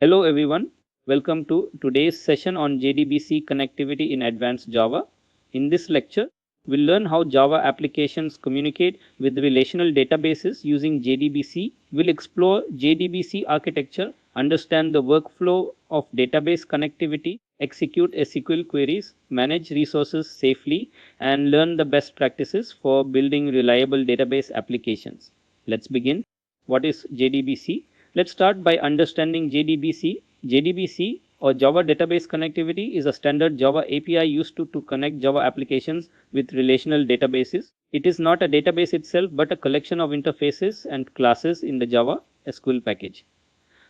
Hello everyone, welcome to today's session on JDBC connectivity in advanced Java. In this lecture, we'll learn how Java applications communicate with relational databases using JDBC. We'll explore JDBC architecture, understand the workflow of database connectivity, execute SQL queries, manage resources safely, and learn the best practices for building reliable database applications. Let's begin. What is JDBC? Let's start by understanding JDBC. JDBC or Java Database Connectivity is a standard Java API used to connect Java applications with relational databases. It is not a database itself but a collection of interfaces and classes in the Java SQL package.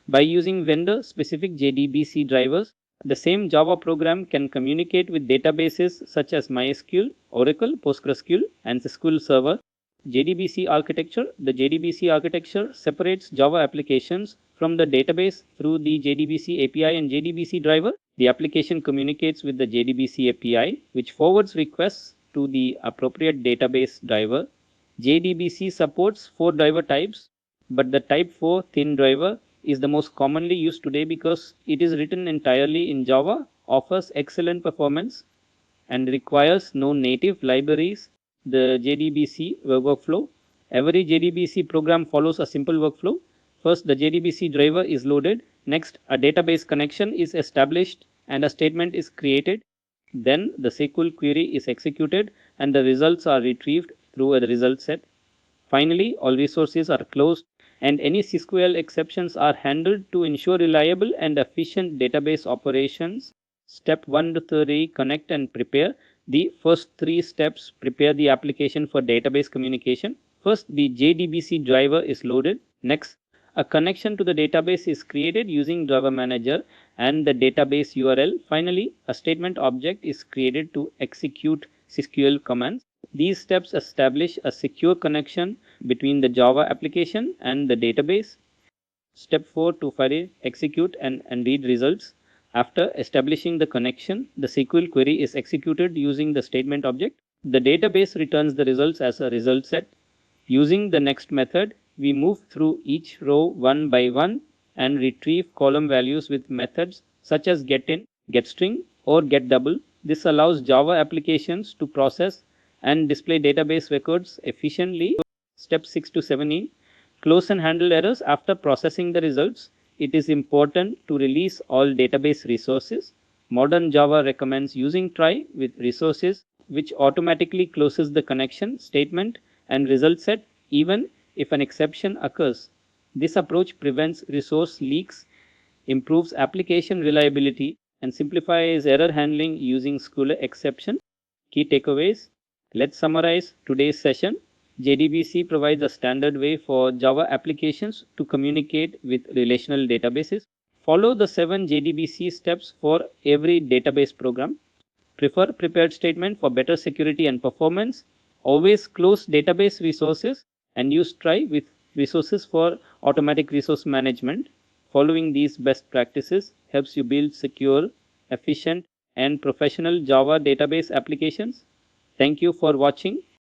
By using vendor-specific JDBC drivers, the same Java program can communicate with databases such as MySQL, Oracle, PostgreSQL, and SQL Server. JDBC architecture. The JDBC architecture separates Java applications from the database through the JDBC API and JDBC driver. The application communicates with the JDBC API, which forwards requests to the appropriate database driver. JDBC supports 4 driver types, but the type 4 thin driver is the most commonly used today because it is written entirely in Java, offers excellent performance, and requires no native libraries. The JDBC workflow. Every JDBC program follows a simple workflow. First, the JDBC driver is loaded. Next, a database connection is established and a statement is created. Then the SQL query is executed and the results are retrieved through a result set. Finally, all resources are closed and any SQL exceptions are handled to ensure reliable and efficient database operations. Step 1 to 3, connect and prepare. The first 3 steps prepare the application for database communication. First, the JDBC driver is loaded. Next, a connection to the database is created using Java Manager and the database URL. Finally, a statement object is created to execute SQL commands. These steps establish a secure connection between the Java application and the database. Step 4 to file, execute and read results. After establishing the connection, the SQL query is executed using the statement object. The database returns the results as a result set. Using the next method, we move through each row one by one and retrieve column values with methods such as getIn, getString, or getDouble. This allows Java applications to process and display database records efficiently. Step 6 to 17, close and handle errors after processing the results. It is important to release all database resources. Modern Java recommends using try with resources, which automatically closes the connection, statement, and result set even if an exception occurs. This approach prevents resource leaks, improves application reliability, and simplifies error handling using Schooler exception. Key takeaways. Let's summarize today's session. JDBC provides a standard way for Java applications to communicate with relational databases. Follow the 7 JDBC steps for every database program. Prefer prepared statement for better security and performance. Always close database resources and use try with resources for automatic resource management. Following these best practices helps you build secure, efficient, and professional Java database applications. Thank you for watching.